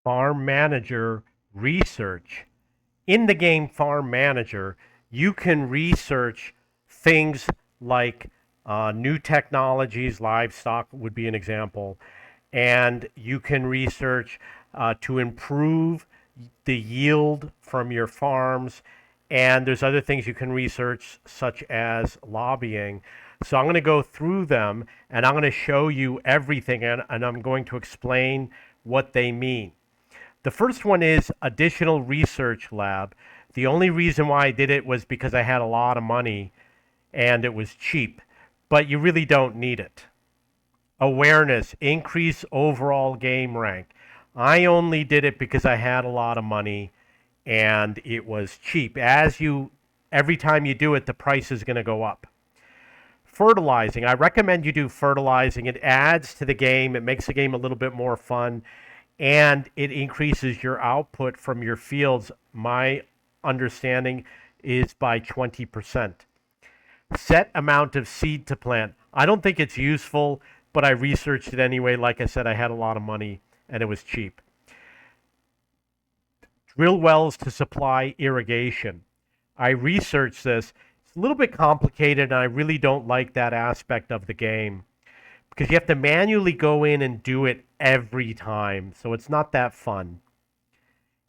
Farm Manager Research. In the game Farm Manager, you can research things like new technologies, livestock would be an example, and you can research to improve the yield from your farms. And there's other things you can research, such as lobbying. So I'm going to go through them and I'm going to show you everything, and I'm going to explain what they mean. The first one is Additional Research Lab. The only reason why I did it was because I had a lot of money and it was cheap, but you really don't need it. Awareness, increase overall game rank. I only did it because I had a lot of money and it was cheap. Every time you do it, the price is going to go up. Fertilizing. I recommend you do fertilizing. It adds to the game. It makes the game a little bit more fun, and it increases your output from your fields. My understanding is by 20%. Set amount of seed to plant. I don't think it's useful, but I researched it anyway. Like I said, I had a lot of money and it was cheap. Drill wells to supply irrigation. I researched this. It's a little bit complicated, and I really don't like that aspect of the game because you have to manually go in and do it every time. So it's not that fun.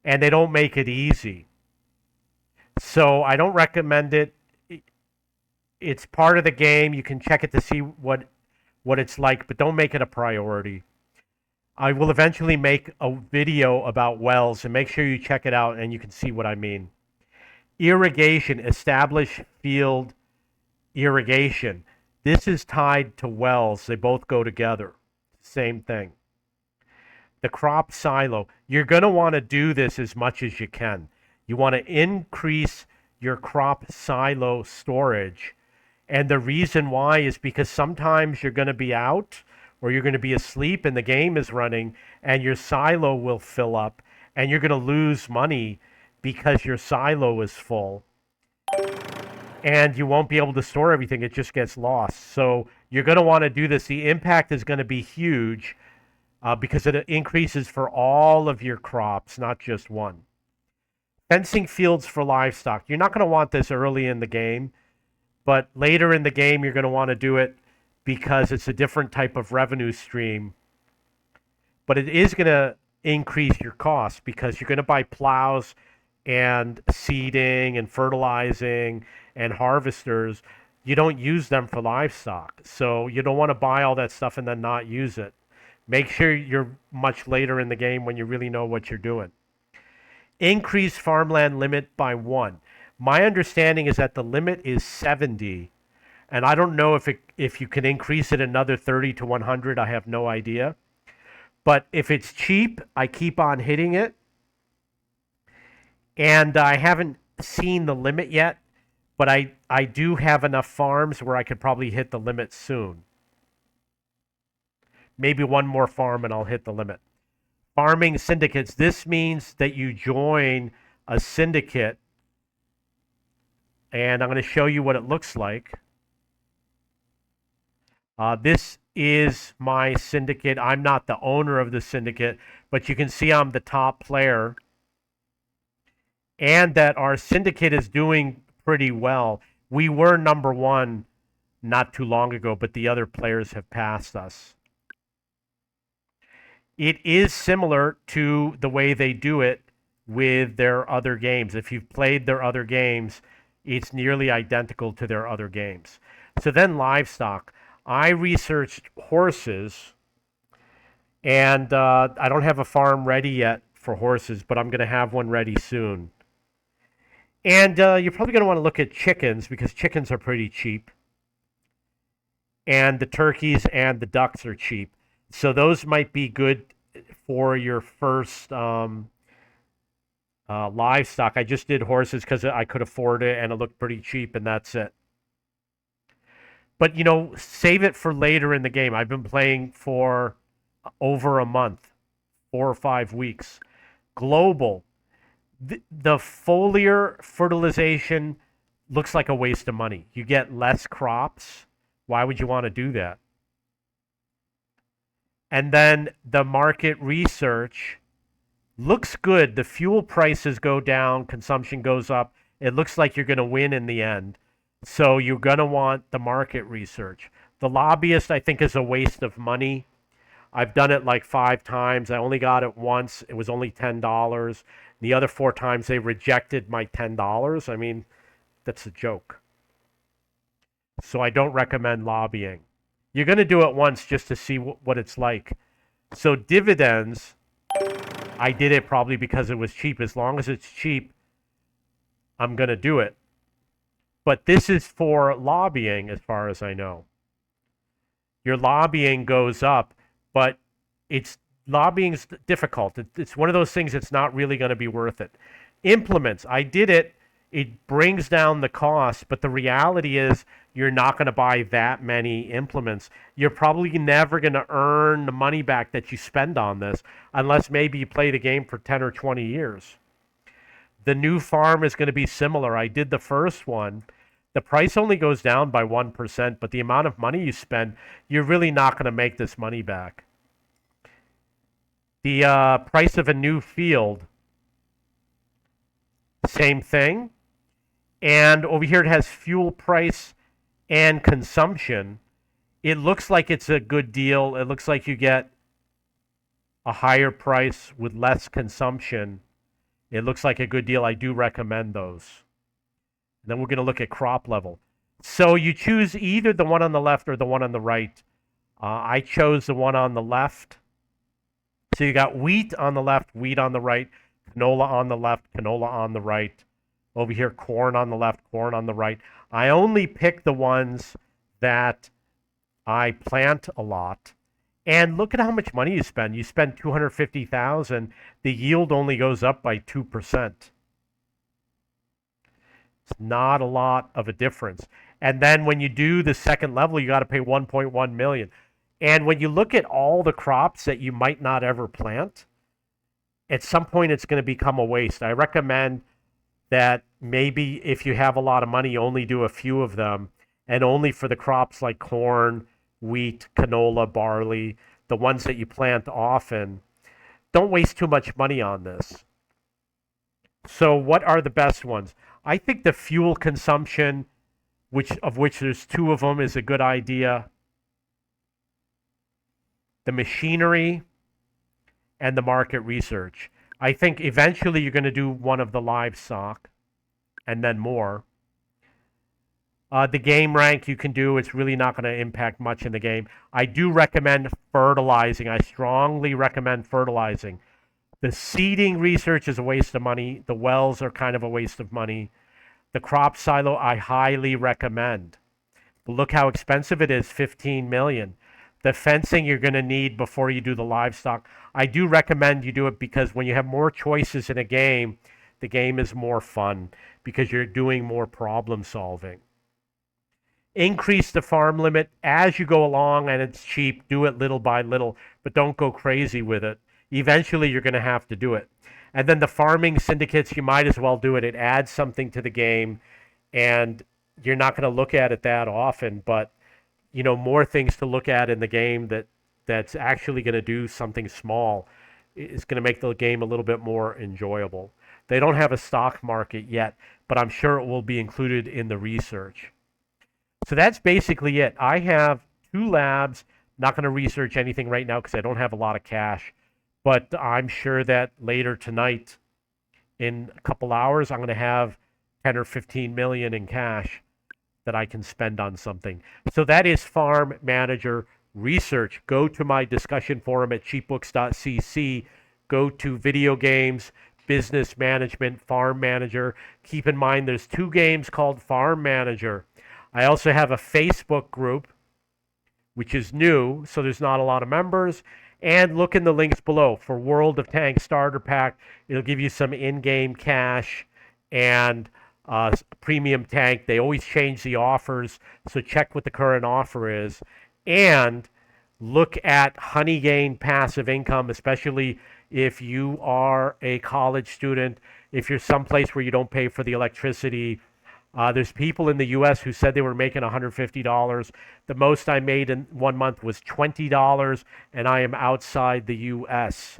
And they don't make it easy. So I don't recommend it. It's part of the game. You can check it to see what it's like, but don't make it a priority. I will eventually make a video about wells, and make sure you check it out and you can see what I mean. Irrigation, establish field irrigation. This is tied to wells. They both go together. Same thing. The crop silo. You're going to want to do this as much as you can. You want to increase your crop silo storage. And the reason why is because sometimes you're going to be out or you're going to be asleep and the game is running and your silo will fill up and you're going to lose money because your silo is full and you won't be able to store everything. It just gets lost. So you're going to want to do this. The impact is going to be huge because it increases for all of your crops, not just one. Fencing fields for livestock. You're not going to want this early in the game, but later in the game you're going to want to do it because it's a different type of revenue stream. But it is going to increase your costs because you're going to buy plows and seeding and fertilizing and harvesters. You don't use them for livestock. So you don't want to buy all that stuff and then not use it. Make sure you're much later in the game when you really know what you're doing. Increase farmland limit by 1. My understanding is that the limit is 70, and I don't know if you can increase it another 30 to 100. I have no idea. But if it's cheap, I keep on hitting it. And I haven't seen the limit yet, but I do have enough farms where I could probably hit the limit soon. Maybe one more farm and I'll hit the limit. Farming syndicates. This means that you join a syndicate, and I'm going to show you what it looks like. This is my syndicate. I'm not the owner of the syndicate, but you can see I'm the top player and that our syndicate is doing pretty well. We were number 1 not too long ago, but the other players have passed us. It is similar to the way they do it with their other games. If you've played their other games, it's nearly identical to their other games. So then livestock. I researched horses, and I don't have a farm ready yet for horses, but I'm going to have one ready soon. And you're probably going to want to look at chickens because chickens are pretty cheap. And the turkeys and the ducks are cheap. So those might be good for your first livestock. I just did horses because I could afford it and it looked pretty cheap, and that's it. But, save it for later in the game. I've been playing for over a month, 4 or 5 weeks. Global. The foliar fertilization looks like a waste of money. You get less crops. Why would you want to do that? And then the market research Looks good. The fuel prices go down, consumption goes up. It looks like you're going to win in the end. So you're going to want the market research. The lobbyist, I think, is a waste of money. I've done it like 5 times. I only got it once. It was only $10. The other 4 times they rejected my $10. I mean, that's a joke. So I don't recommend lobbying. You're going to do it once just to see what it's like. So dividends, I did it probably because it was cheap. As long as it's cheap, I'm going to do it. But this is for lobbying, as far as I know. Your lobbying goes up, but it's lobbying's difficult. It's one of those things that's not really going to be worth it. Implements, I did it. It brings down the cost, but the reality is you're not going to buy that many implements. You're probably never going to earn the money back that you spend on this unless maybe you play the game for 10 or 20 years. The new farm is going to be similar. I did the first one. The price only goes down by 1%, but the amount of money you spend, you're really not going to make this money back. The price of a new field, same thing. And over here it has fuel price and consumption. It looks like it's a good deal. It looks like you get a higher price with less consumption. It looks like a good deal. I do recommend those. And then we're going to look at crop level. So you choose either the one on the left or the one on the right. I chose the one on the left. So you got wheat on the left, wheat on the right, canola on the left, canola on the right. Over here, corn on the left, corn on the right. I only pick the ones that I plant a lot. And look at how much money you spend. You spend $250,000. The yield only goes up by 2%. It's not a lot of a difference. And then when you do the second level, you got to pay 1.1 million. And when you look at all the crops that you might not ever plant, at some point it's going to become a waste. I recommend that maybe if you have a lot of money, you only do a few of them, and only for the crops like corn, wheat, canola, barley, the ones that you plant often. Don't waste too much money on this. So what are the best ones? I think the fuel consumption, of which there's 2 of them, is a good idea. The machinery and the market research. I think eventually you're going to do one of the livestock and then more. The game rank you can do, it's really not going to impact much in the game. I do recommend fertilizing. I strongly recommend fertilizing. The seeding research is a waste of money. The wells are kind of a waste of money. The crop silo I highly recommend. But look how expensive it is, 15 million. The fencing you're going to need before you do the livestock. I do recommend you do it because when you have more choices in a game, the game is more fun because you're doing more problem solving. Increase the farm limit as you go along, and it's cheap. Do it little by little, but don't go crazy with it. Eventually, you're going to have to do it. And then the farming syndicates, you might as well do it. It adds something to the game, and you're not going to look at it that often, but more things to look at in the game that's actually going to do something small is going to make the game a little bit more enjoyable. They don't have a stock market yet, but I'm sure it will be included in the research. So that's basically it. I have 2 labs. Not going to research anything right now because I don't have a lot of cash, but I'm sure that later tonight, in a couple hours, I'm going to have 10 or 15 million in cash that I can spend on something. So that is Farm Manager Research. Go to my discussion forum at cheapbooks.cc. Go to video games, business management, Farm Manager. Keep in mind there's 2 games called Farm Manager. I also have a Facebook group, which is new, so there's not a lot of members. And look in the links below for World of Tanks Starter Pack. It'll give you some in-game cash and premium tank. They always change the offers, so check what the current offer is. And look at Honeygain passive income, especially if you are a college student, if you're someplace where you don't pay for the electricity. There's people in the U.S. who said they were making $150. The most I made in 1 month was $20, and I am outside the U.S.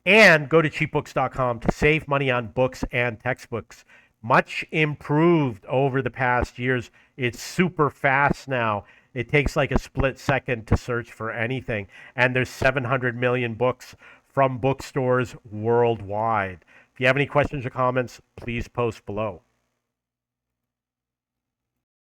And go to cheapbooks.com to save money on books and textbooks. Much improved over the past years. It's super fast now. It takes like a split second to search for anything. And there's 700 million books from bookstores worldwide. If you have any questions or comments, please post below.